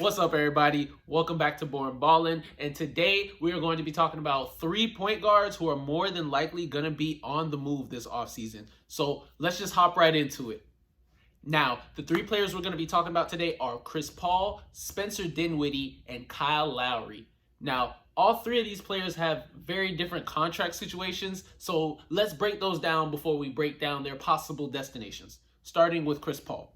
What's up, everybody? Welcome back to Born Ballin', and today we are going to be talking about 3 point guards who are more than likely going to be on the move this offseason. So let's just hop right into it. Now, the 3 players we're going to be talking about today are Chris Paul, Spencer Dinwiddie, and Kyle Lowry. Now, all 3 of these players have very different contract situations, so let's break those down before we break down their possible destinations, starting with Chris Paul.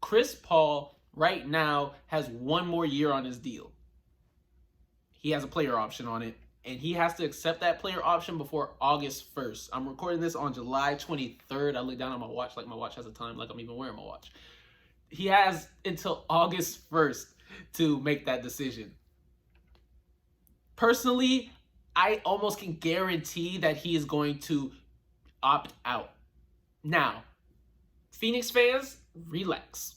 Chris Paul right now has 1 more year on his deal. He has a player option on it, and he has to accept that player option before August 1st. I'm recording this on July 23rd. I look down at my watch like my watch has a time, like I'm even wearing my watch. He has until August 1st to make that decision. Personally, I almost can guarantee that he is going to opt out. Now, Phoenix fans, relax.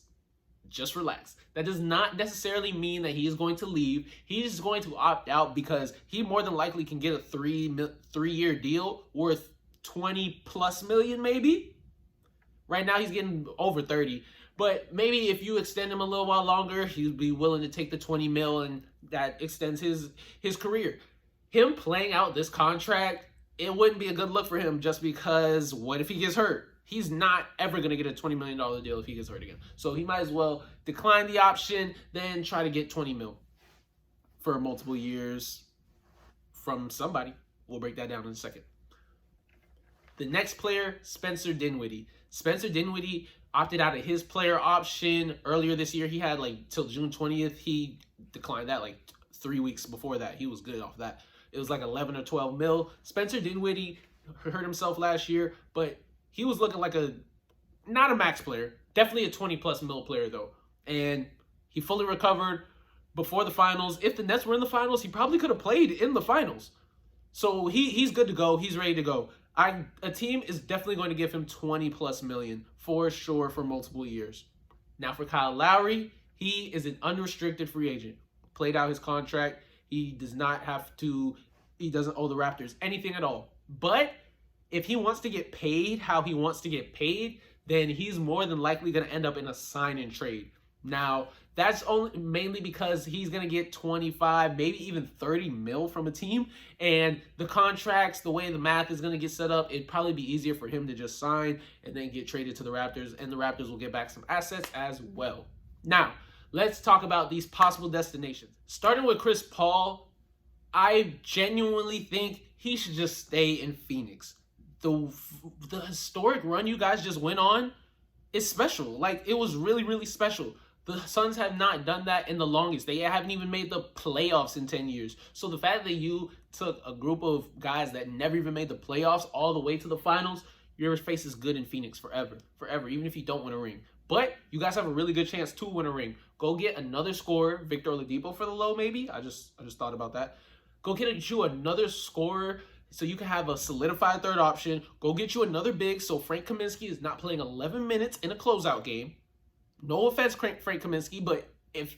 Just relax. That does not necessarily mean that he is going to leave. He's going to opt out because he more than likely can get a 3-year deal worth 20 plus million maybe. Right now he's getting over 30. But maybe if you extend him a little while longer, he'd be willing to take the 20 mil, and that extends his career. Him playing out this contract, it wouldn't be a good look for him, just because what if he gets hurt? He's not ever going to get a $20 million deal if he gets hurt again. So he might as well decline the option, then try to get 20 mil for multiple years from somebody. We'll break that down in a second. The next player, Spencer Dinwiddie. Spencer Dinwiddie opted out of his player option earlier this year. He had till June 20th. He declined that 3 weeks before that. He was good off that. It was 11 or 12 mil. Spencer Dinwiddie hurt himself last year, but he was looking like not a max player, definitely a 20 plus mil player though. And he fully recovered before the finals. If the Nets were in the finals, he probably could have played in the finals. So he's good to go. He's ready to go. A team is definitely going to give him 20 plus million for sure for multiple years. Now for Kyle Lowry, he is an unrestricted free agent. Played out his contract. He doesn't owe the Raptors anything at all. But if he wants to get paid how he wants to get paid, then he's more than likely going to end up in a sign and trade. Now, that's mainly because he's going to get 25, maybe even 30 mil from a team. And the contracts, the way the math is going to get set up, it'd probably be easier for him to just sign and then get traded to the Raptors. And the Raptors will get back some assets as well. Now, let's talk about these possible destinations. Starting with Chris Paul, I genuinely think he should just stay in Phoenix. The historic run you guys just went on is special. It was really, really special. The Suns have not done that in the longest. They haven't even made the playoffs in 10 years. So the fact that you took a group of guys that never even made the playoffs all the way to the finals, your face is good in Phoenix forever. Forever, even if you don't win a ring. But you guys have a really good chance to win a ring. Go get another scorer, Victor Oladipo for the low maybe. I just thought about that. Go get you another scorer, so you can have a solidified third option. Go get you another big so Frank Kaminsky is not playing 11 minutes in a closeout game. No offense, Frank Kaminsky, but if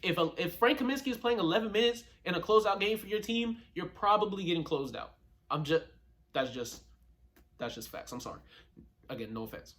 Frank Kaminsky is playing 11 minutes in a closeout game for your team, you're probably getting closed out. That's just facts. I'm sorry. Again, no offense.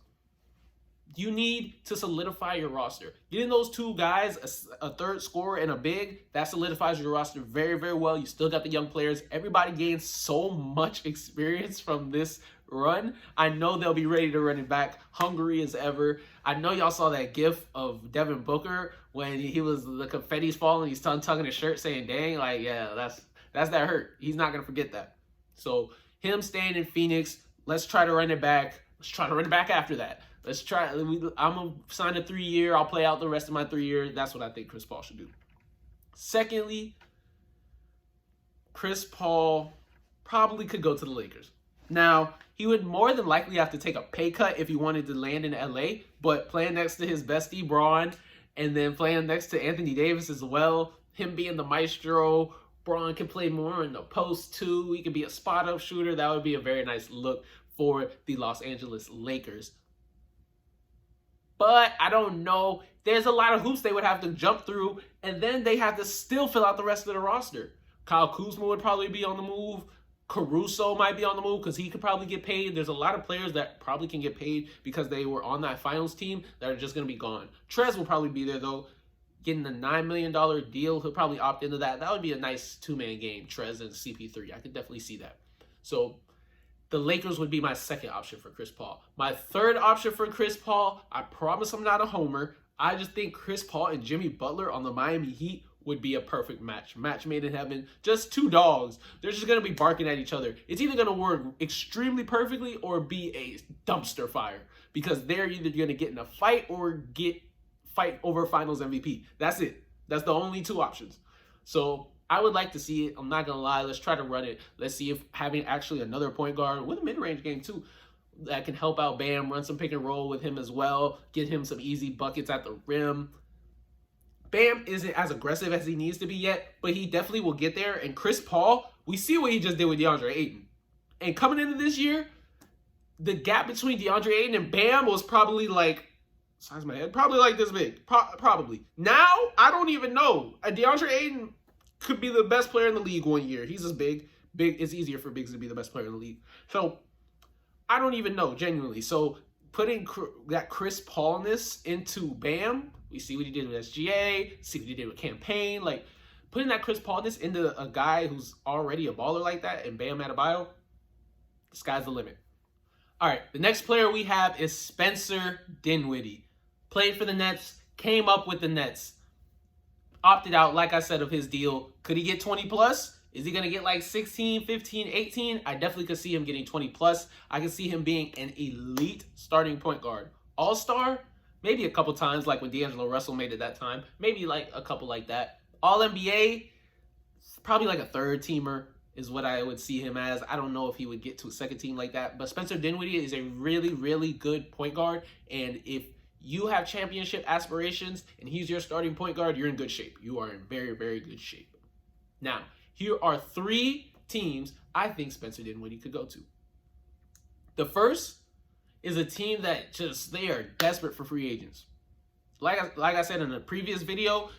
You need to solidify your roster. Getting those 2 guys, a third scorer and a big, that solidifies your roster very, very well. You still got the young players. Everybody gains so much experience from this run. I know they'll be ready to run it back, hungry as ever. I know y'all saw that gif of Devin Booker when the confetti's falling, he's tugging his shirt saying, dang, yeah, that's that hurt. He's not going to forget that. So him staying in Phoenix, let's try to run it back. Let's try to run it back after that. Let's try. I'm going to sign a 3-year. I'll play out the rest of my 3 years. That's what I think Chris Paul should do. Secondly, Chris Paul probably could go to the Lakers. Now, he would more than likely have to take a pay cut if he wanted to land in LA, but playing next to his bestie, Braun, and then playing next to Anthony Davis as well, him being the maestro, Braun can play more in the post too. He could be a spot-up shooter. That would be a very nice look for the Los Angeles Lakers. But I don't know. There's a lot of hoops they would have to jump through, and then they have to still fill out the rest of the roster. Kyle Kuzma would probably be on the move. Caruso might be on the move because he could probably get paid. There's a lot of players that probably can get paid because they were on that finals team that are just going to be gone. Trez will probably be there, though. getting a $9 million deal. He'll probably opt into that. That would be a nice two-man game, Trez and CP3. I could definitely see that. So the Lakers would be my second option for Chris Paul. My third option for Chris Paul, I promise I'm not a homer. I just think Chris Paul and Jimmy Butler on the Miami Heat would be a perfect match. Match made in heaven. Just two dogs. They're just going to be barking at each other. It's either going to work extremely perfectly or be a dumpster fire, because they're either going to get in a fight or fight over finals MVP. That's it. That's the only two options. So I would like to see it. I'm not going to lie. Let's try to run it. Let's see if having actually another point guard with a mid-range game too that can help out Bam, run some pick and roll with him as well, get him some easy buckets at the rim. Bam isn't as aggressive as he needs to be yet, but he definitely will get there. And Chris Paul, we see what he just did with DeAndre Ayton. And coming into this year, the gap between DeAndre Ayton and Bam was probably like, size of my head, probably like this big. Probably. Now, I don't even know. DeAndre Ayton could be the best player in the league one year. He's just big. It's easier for bigs to be the best player in the league. So, I don't even know, genuinely. So, putting that Chris Paulness into Bam, we see what he did with SGA, see what he did with Campaign. Like, putting that Chris Paulness into a guy who's already a baller like that, and Bam Adebayo, the sky's the limit. All right, the next player we have is Spencer Dinwiddie. Played for the Nets, came up with the Nets. Opted out, like I said, of his deal. Could he get 20 plus? Is he going to get like 16, 15, 18? I definitely could see him getting 20 plus. I can see him being an elite starting point guard. All-star? Maybe a couple times, like when D'Angelo Russell made it that time. Maybe like a couple like that. All-NBA? Probably like a third teamer is what I would see him as. I don't know if he would get to a second team like that. But Spencer Dinwiddie is a really, really good point guard. And if you have championship aspirations and he's your starting point guard, you're in good shape. You are in very, very good shape. Now, here are three teams I think Spencer Dinwiddie could go to. The first is a team that they are desperate for free agents. Like I said in a previous video,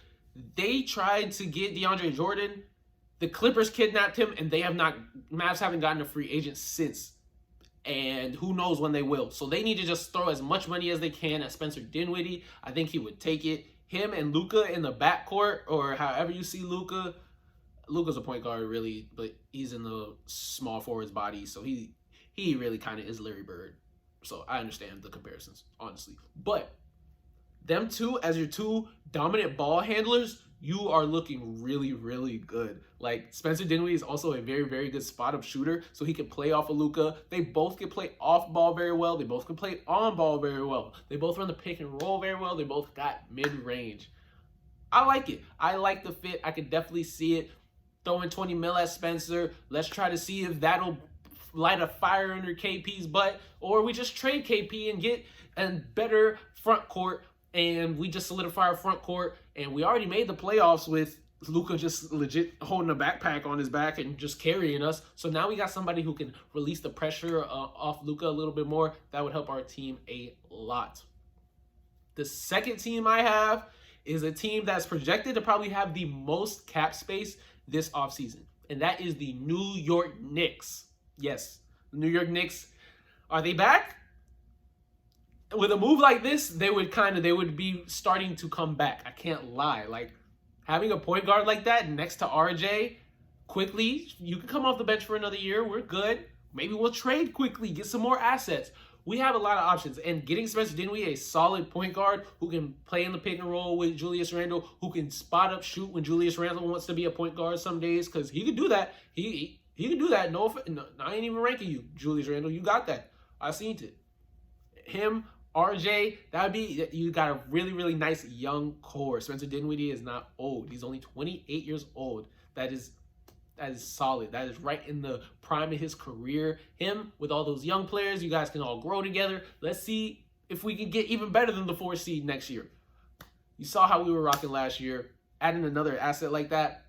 they tried to get DeAndre Jordan. The Clippers kidnapped him, and Mavs haven't gotten a free agent since. And who knows when they will. So they need to just throw as much money as they can at Spencer Dinwiddie. I think he would take it. Him and Luka in the backcourt, or however you see Luka. Luka's a point guard, really, but he's in the small forward's body, so he really kind of is Larry Bird. So I understand the comparisons, honestly. But them two, as your two dominant ball handlers, you are looking really, really good. Like, Spencer Dinwiddie is also a very, very good spot-up shooter, so he can play off of Luka. They both can play off ball very well. They both can play on ball very well. They both run the pick and roll very well. They both got mid-range. I like it. I like the fit. I can definitely see it. Throwing 20 mil at Spencer. Let's try to see if that'll light a fire under KP's butt, or we just trade KP and get a better front court, and we just solidify our front court. And we already made the playoffs with Luka just legit holding a backpack on his back and just carrying us. So now we got somebody who can release the pressure off Luka a little bit more. That would help our team a lot. The second team I have is a team that's projected to probably have the most cap space this offseason, and that is the New York Knicks. Yes, the New York Knicks. Are they back? With a move like this, they would be starting to come back. I can't lie. Like, having a point guard like that next to RJ, quickly, you can come off the bench for another year. We're good. Maybe we'll trade quickly, get some more assets. We have a lot of options, and getting Spencer Dinwiddie, a solid point guard who can play in the pick and roll with Julius Randle, who can spot up shoot when Julius Randle wants to be a point guard some days, because he can do that. He can do that. No, I ain't even ranking you, Julius Randle. You got that. I seen it. Him, RJ, you got a really, really nice young core. Spencer Dinwiddie is not old. He's only 28 years old. That is solid. That is right in the prime of his career. Him with all those young players, you guys can all grow together. Let's see if we can get even better than the 4 seed next year. You saw how we were rocking last year. Adding another asset like that,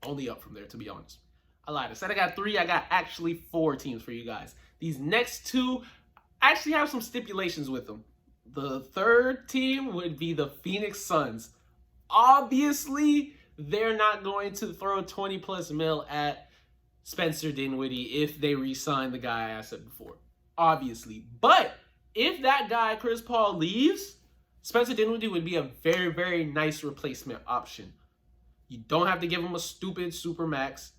only up from there, to be honest. I lied. I said I got 3. I got actually 4 teams for you guys. These next 2 actually have some stipulations with them. The third team would be the Phoenix Suns. Obviously, they're not going to throw 20 plus mil at Spencer Dinwiddie if they re-sign the guy I said before. Obviously. But if that guy, Chris Paul, leaves, Spencer Dinwiddie would be a very, very nice replacement option. You don't have to give him a stupid super max.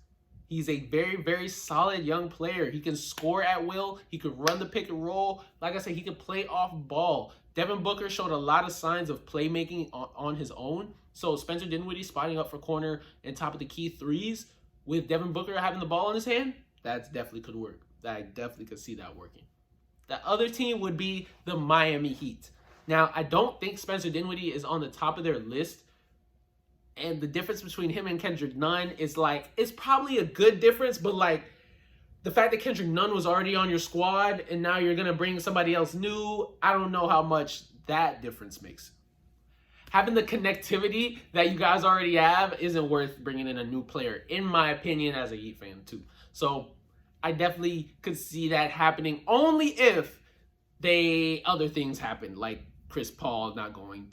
He's a very, very solid young player. He can score at will. He could run the pick and roll. Like I said, he could play off ball. Devin Booker showed a lot of signs of playmaking on his own. So Spencer Dinwiddie spotting up for corner and top of the key threes with Devin Booker having the ball in his hand, that definitely could work. I definitely could see that working. The other team would be the Miami Heat. Now, I don't think Spencer Dinwiddie is on the top of their list. And the difference between him and Kendrick Nunn is like, it's probably a good difference, but like the fact that Kendrick Nunn was already on your squad and now you're going to bring somebody else new, I don't know how much that difference makes. Having the connectivity that you guys already have isn't worth bringing in a new player, in my opinion, as a Heat fan too. So I definitely could see that happening only if other things happen, like Chris Paul not going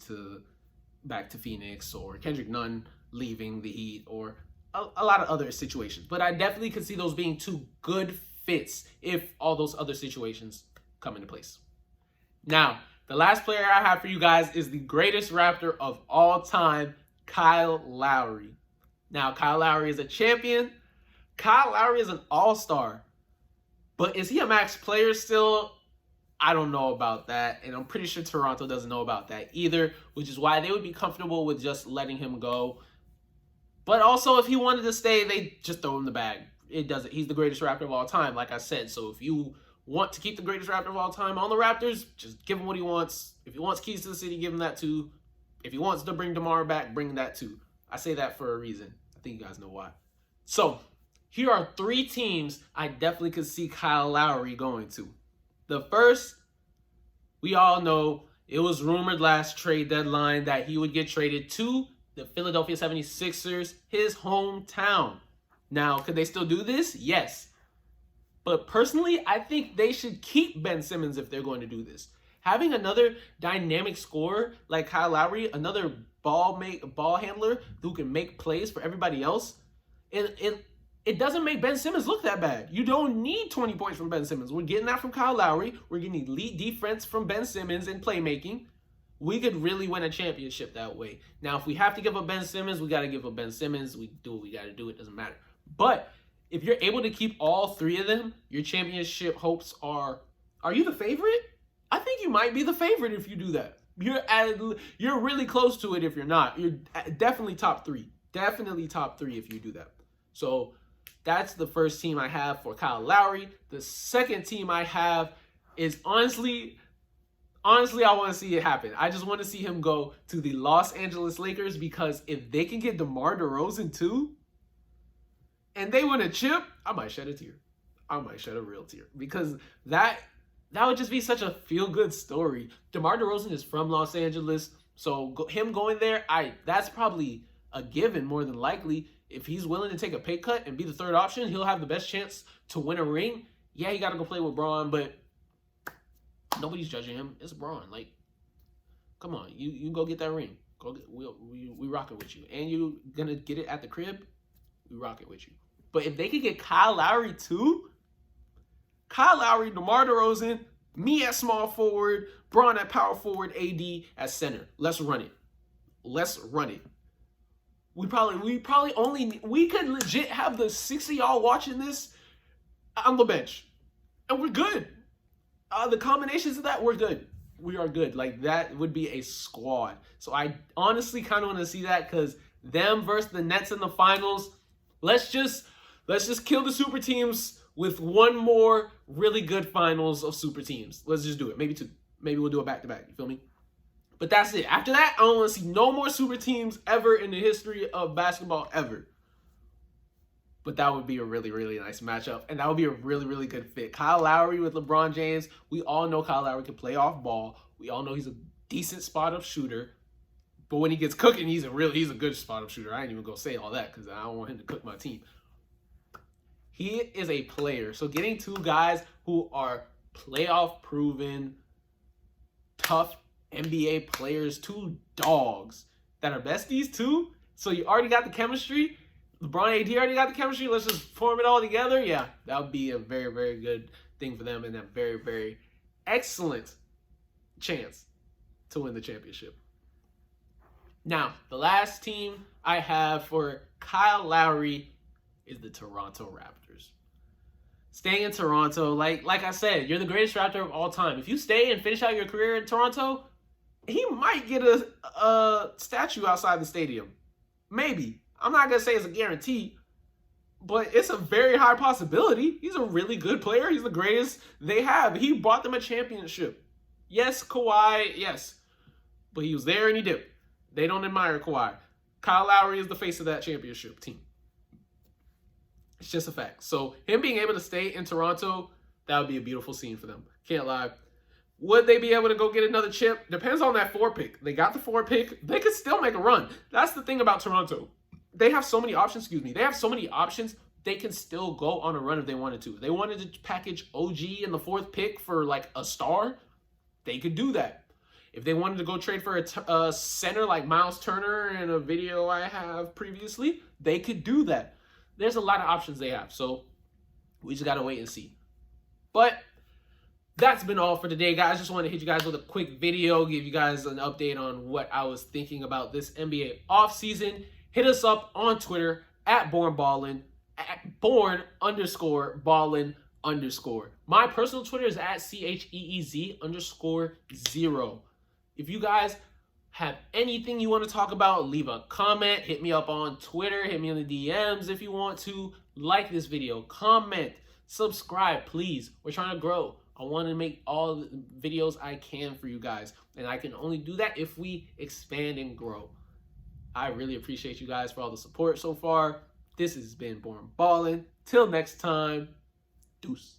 back to Phoenix, or Kendrick Nunn leaving the Heat, or a lot of other situations. But I definitely could see those being two good fits if all those other situations come into place. Now, the last player I have for you guys is the greatest Raptor of all time, Kyle Lowry. Now, Kyle Lowry is a champion. Kyle Lowry is an all-star. But is he a max player still? I don't know about that, and I'm pretty sure Toronto doesn't know about that either, which is why they would be comfortable with just letting him go. But also, if he wanted to stay, they just throw him the bag. It doesn't. He's the greatest Raptor of all time, like I said. So if you want to keep the greatest Raptor of all time on the Raptors, just give him what he wants. If he wants keys to the city, give him that too. If he wants to bring DeMar back, bring that too. I say that for a reason. I think you guys know why. So here are 3 teams I definitely could see Kyle Lowry going to. The first, we all know, it was rumored last trade deadline that he would get traded to the Philadelphia 76ers, his hometown. Now, could they still do this? Yes. But personally, I think they should keep Ben Simmons if they're going to do this. Having another dynamic scorer like Kyle Lowry, another ball handler who can make plays for everybody else, it doesn't make Ben Simmons look that bad. You don't need 20 points from Ben Simmons. We're getting that from Kyle Lowry. We're getting elite defense from Ben Simmons and playmaking. We could really win a championship that way. Now, if we have to give up Ben Simmons, we got to give up Ben Simmons. We do what we got to do. It doesn't matter. But if you're able to keep all 3 of them, your championship hopes are you the favorite? I think you might be the favorite if you do that. You're really close to it if you're not. You're definitely top 3. Definitely top 3 if you do that. So that's the first team I have for Kyle Lowry. The second team I have is honestly, I want to see it happen. I just want to see him go to the Los Angeles Lakers, because if they can get DeMar DeRozan too, and they win a chip, I might shed a tear. I might shed a real tear, because that would just be such a feel-good story. DeMar DeRozan is from Los Angeles, so him going there, that's probably a given more than likely. If he's willing to take a pay cut and be the third option, he'll have the best chance to win a ring. Yeah, he got to go play with Braun, but nobody's judging him. It's Braun. Like, come on, you go get that ring. We rock it with you, and you gonna get it at the crib. We rock it with you. But if they could get Kyle Lowry too, Kyle Lowry, DeMar DeRozan, me at small forward, Braun at power forward, AD at center. Let's run it. Let's run it. We could legit have the 6 of y'all watching this on the bench, and we're good. The combinations of that, we're good. We are good. Like, that would be a squad. So I honestly kind of want to see that, because them versus the Nets in the finals. Let's just kill the super teams with one more really good finals of super teams. Let's just do it. Maybe 2. Maybe we'll do a back-to-back. You feel me? But that's it. After that, I don't want to see no more super teams ever in the history of basketball ever. But that would be a really, really nice matchup. And that would be a really, really good fit. Kyle Lowry with LeBron James. We all know Kyle Lowry can play off ball. We all know he's a decent spot-up shooter. But when he gets cooking, he's a good spot-up shooter. I ain't even going to say all that, because I don't want him to cook my team. He is a player. So getting 2 guys who are playoff-proven, tough NBA players, 2 dogs that are besties too. So you already got the chemistry. LeBron AD already got the chemistry. Let's just form it all together. Yeah, that would be a very, very good thing for them, and a very, very excellent chance to win the championship. Now, the last team I have for Kyle Lowry is the Toronto Raptors. Staying in Toronto, like I said, you're the greatest Raptor of all time. If you stay and finish out your career in Toronto, he might get a statue outside the stadium. Maybe. I'm not going to say it's a guarantee, but it's a very high possibility. He's a really good player. He's the greatest they have. He brought them a championship. Yes, Kawhi, yes. But he was there and he dipped. They don't admire Kawhi. Kyle Lowry is the face of that championship team. It's just a fact. So him being able to stay in Toronto, that would be a beautiful scene for them. Can't lie. Would they be able to go get another chip? Depends on that 4 pick. They got the 4 pick. They could still make a run. That's the thing about Toronto. They have so many options, They have so many options. They can still go on a run if they wanted to. If they wanted to package OG in the 4th pick for like a star, they could do that. If they wanted to go trade for a center like Miles Turner in a video I have previously, they could do that. There's a lot of options they have. So we just got to wait and see. But that's been all for today, guys. Just want to hit you guys with a quick video, give you guys an update on what I was thinking about this NBA offseason. Hit us up on Twitter at BornBallin, at Born_Ballin_. My personal Twitter is at CHEEZ_0. If you guys have anything you want to talk about, leave a comment. Hit me up on Twitter. Hit me in the DMs if you want to. Like this video. Comment. Subscribe, please. We're trying to grow. I want to make all the videos I can for you guys. And I can only do that if we expand and grow. I really appreciate you guys for all the support so far. This has been Born Ballin'. Till next time, deuce.